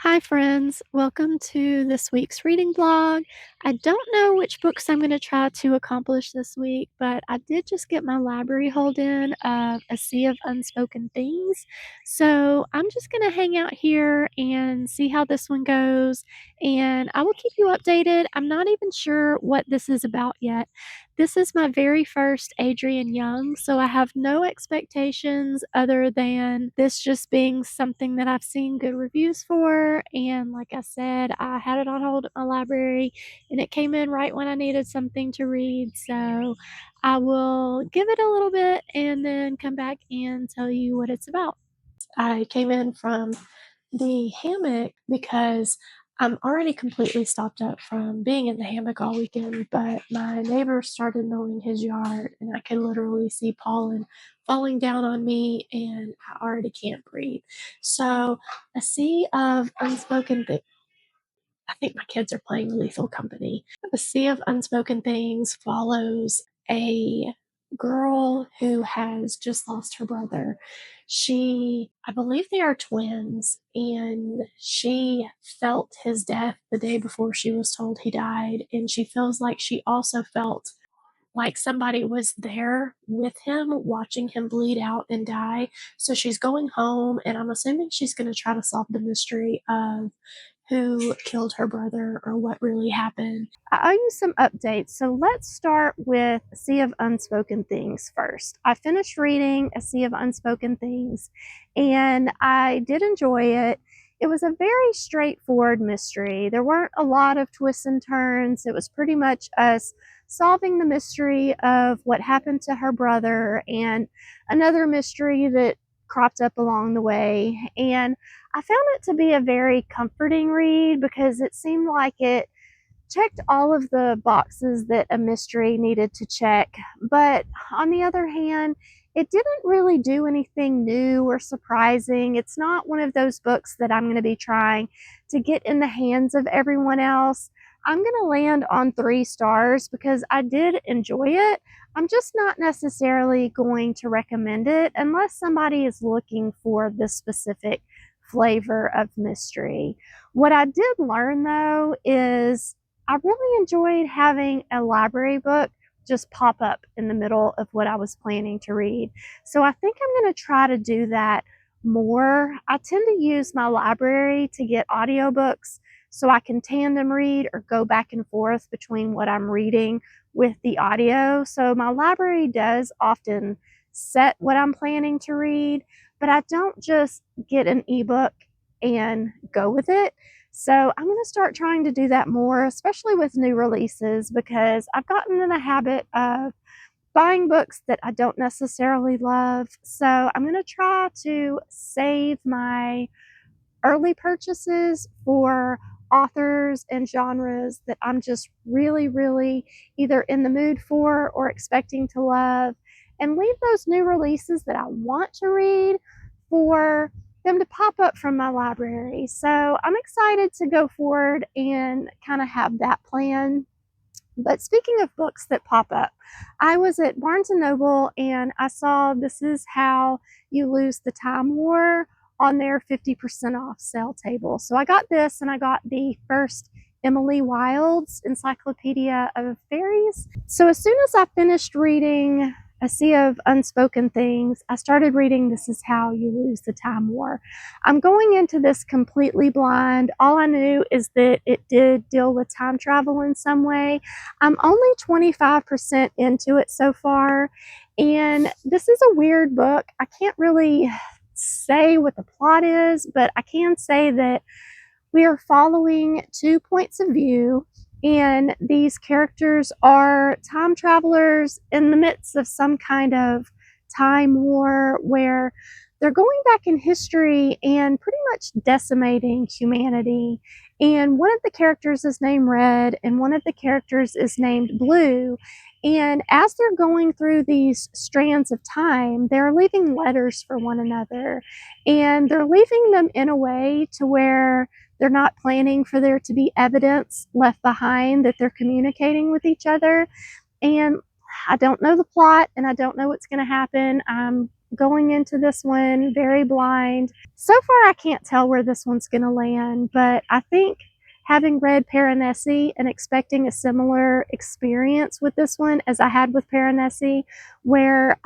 Hi, friends. Welcome to this week's reading blog. I don't know which books I'm going to try to accomplish this week, but I did just get my library hauled in of A Sea of Unspoken Things. So I'm just going to hang out here and see how this one goes, and I will keep you updated. I'm not even sure what this is about yet. This is my very first Adrienne Young, so I have no expectations other than this just being something that I've seen good reviews for. And like I said, I had it on hold at my library and it came in right when I needed something to read. So I will give it a little bit and then come back and tell you what it's about. I came in from the hammock because I'm already completely stopped up from being in the hammock all weekend, but my neighbor started mowing his yard and I could literally see pollen falling down on me and I already can't breathe. So A Sea of Unspoken Things. I think my kids are playing Lethal Company. A Sea of Unspoken Things follows a girl who has just lost her brother. I believe they are twins, and she felt his death the day before she was told he died. And she feels like she also felt like somebody was there with him, watching him bleed out and die. So she's going home, and I'm assuming she's going to try to solve the mystery of who killed her brother or what really happened. I owe you some updates, so let's start with A Sea of Unspoken Things first. I finished reading A Sea of Unspoken Things, and I did enjoy it. It was a very straightforward mystery. There weren't a lot of twists and turns. It was pretty much us solving the mystery of what happened to her brother and another mystery that cropped up along the way. And I found it to be a very comforting read because it seemed like it checked all of the boxes that a mystery needed to check. But on the other hand, it didn't really do anything new or surprising. It's not one of those books that I'm going to be trying to get in the hands of everyone else. I'm going to land on 3 stars because I did enjoy it. I'm just not necessarily going to recommend it unless somebody is looking for this specific flavor of mystery. What I did learn though is I really enjoyed having a library book just pop up in the middle of what I was planning to read. So I think I'm going to try to do that more. I tend to use my library to get audiobooks so I can tandem read or go back and forth between what I'm reading with the audio. So my library does often set what I'm planning to read, but I don't just get an ebook and go with it. So I'm going to start trying to do that more, especially with new releases, because I've gotten in a habit of buying books that I don't necessarily love. So I'm going to try to save my early purchases for authors and genres that I'm just really either in the mood for or expecting to love, and leave those new releases that I want to read for them to pop up from my library. So I'm excited to go forward and kind of have that plan. But speaking of books that pop up, I was at Barnes & Noble and I saw This Is How You Lose the Time War on their 50% off sale table. So I got this, and I got the first Emily Wilde's Encyclopedia of Fairies. So as soon as I finished reading A Sea of Unspoken Things, I started reading This Is How You Lose the Time War. I'm going into this completely blind. All I knew is that it did deal with time travel in some way. I'm only 25% into it so far, and this is a weird book. I can't really say what the plot is, but I can say that we are following 2 points of view, and these characters are time travelers in the midst of some kind of time war where they're going back in history and pretty much decimating humanity. And one of the characters is named Red, and one of the characters is named Blue. And as they're going through these strands of time, they're leaving letters for one another. And they're leaving them in a way to where they're not planning for there to be evidence left behind that they're communicating with each other. And I don't know the plot, and I don't know what's going to happen. I'm going into this one very blind. So far, I can't tell where this one's going to land, but I think having read Piranesi and expecting a similar experience with this one as I had with Piranesi, where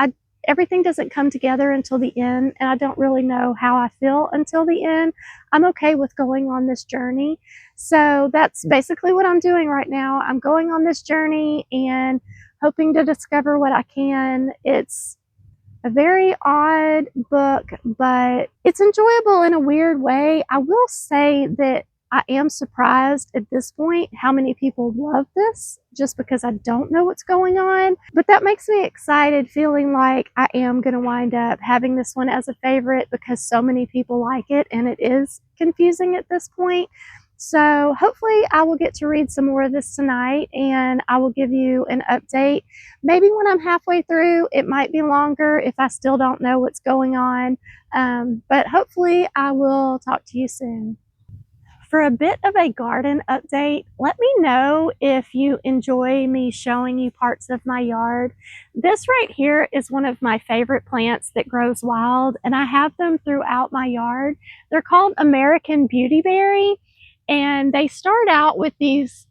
everything doesn't come together until the end, and I don't really know how I feel until the end. I'm okay with going on this journey. So that's basically what I'm doing right now. I'm going on this journey and hoping to discover what I can. It's a very odd book, but it's enjoyable in a weird way. I will say that I am surprised at this point how many people love this, just because I don't know what's going on. But that makes me excited, feeling like I am going to wind up having this one as a favorite because so many people like it, and it is confusing at this point. So hopefully I will get to read some more of this tonight, and I will give you an update. Maybe when I'm halfway through. It might be longer if I still don't know what's going on. But hopefully I will talk to you soon. For a bit of a garden update, let me know if you enjoy me showing you parts of my yard. This right here is one of my favorite plants that grows wild, and I have them throughout my yard. They're called American Beautyberry, and they start out with these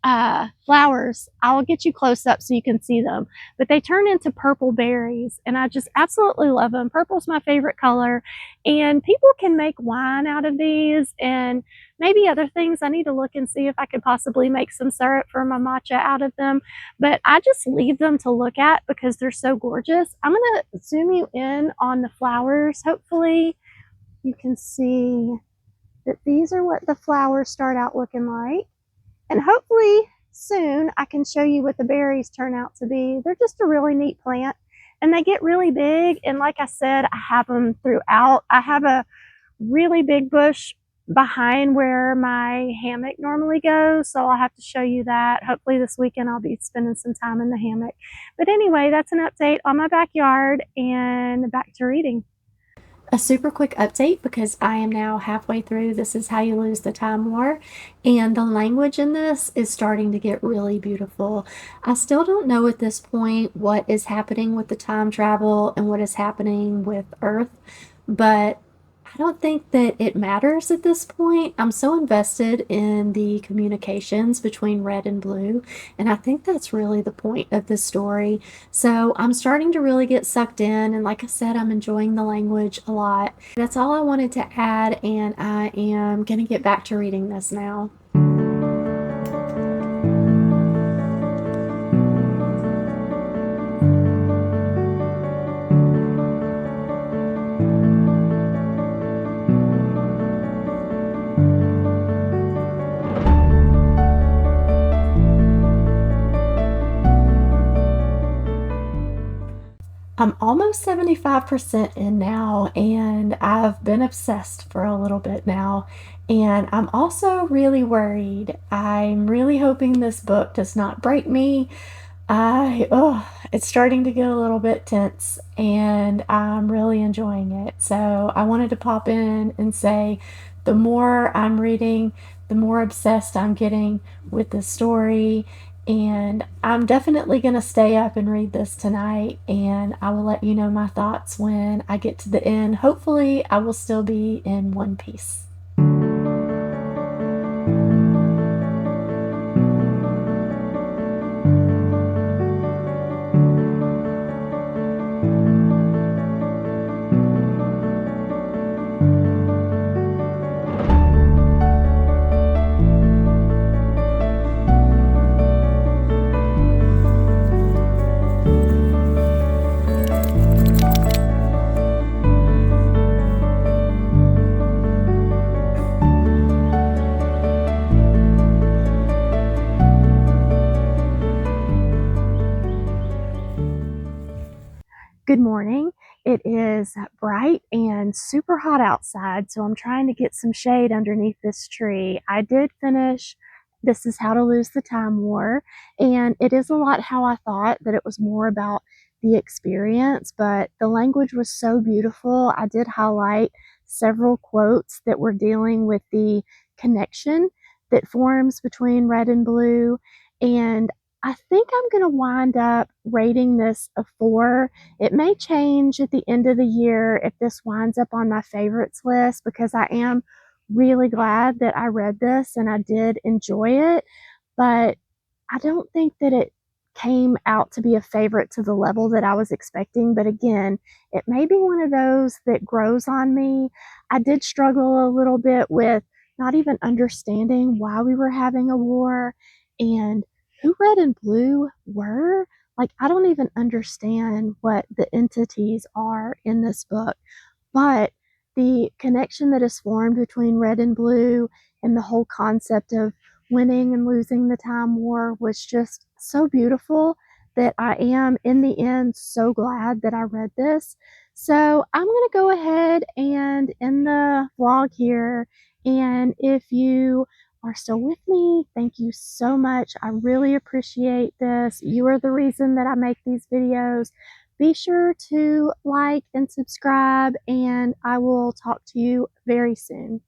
flowers. I'll get you close up so you can see them, but they turn into purple berries, and I just absolutely love them. Purple's my favorite color, and people can make wine out of these and maybe other things. I need to look and see if I could possibly make some syrup for my matcha out of them, but I just leave them to look at because they're so gorgeous. I'm going to zoom you in on the flowers. Hopefully you can see that these are what the flowers start out looking like. And hopefully soon I can show you what the berries turn out to be. They're just a really neat plant, and they get really big. And like I said, I have them throughout. I have a really big bush behind where my hammock normally goes, so I'll have to show you that. Hopefully this weekend I'll be spending some time in the hammock. But anyway, that's an update on my backyard, and back to reading. A super quick update because I am now halfway through This Is How You Lose the Time War, and the language in this is starting to get really beautiful. I still don't know at this point what is happening with the time travel and what is happening with Earth, but I don't think that it matters at this point. I'm so invested in the communications between red and blue, and I think that's really the point of this story. So I'm starting to really get sucked in, and like I said, I'm enjoying the language a lot. That's all I wanted to add, and I am going to get back to reading this now. I'm almost 75% in now, and I've been obsessed for a little bit now. And I'm also really worried. I'm really hoping this book does not break me. It's starting to get a little bit tense, and I'm really enjoying it. So I wanted to pop in and say the more I'm reading, the more obsessed I'm getting with the story. And I'm definitely going to stay up and read this tonight, and I will let you know my thoughts when I get to the end. Hopefully, I will still be in one piece. Good morning. It is bright and super hot outside, so I'm trying to get some shade underneath this tree. I did finish This Is How to Lose the Time War, and it is a lot how I thought, that it was more about the experience, but the language was so beautiful. I did highlight several quotes that were dealing with the connection that forms between red and blue, and I think I'm going to wind up rating this a 4. It may change at the end of the year if this winds up on my favorites list because I am really glad that I read this and I did enjoy it. But I don't think that it came out to be a favorite to the level that I was expecting. But again, it may be one of those that grows on me. I did struggle a little bit with not even understanding why we were having a war and who Red and Blue were. Like, I don't even understand what the entities are in this book. But the connection that is formed between Red and Blue and the whole concept of winning and losing the Time War was just so beautiful that I am, in the end, so glad that I read this. So I'm going to go ahead and end the vlog here. And if you are still with me, thank you so much. I really appreciate this. You are the reason that I make these videos. Be sure to like and subscribe, and I will talk to you very soon.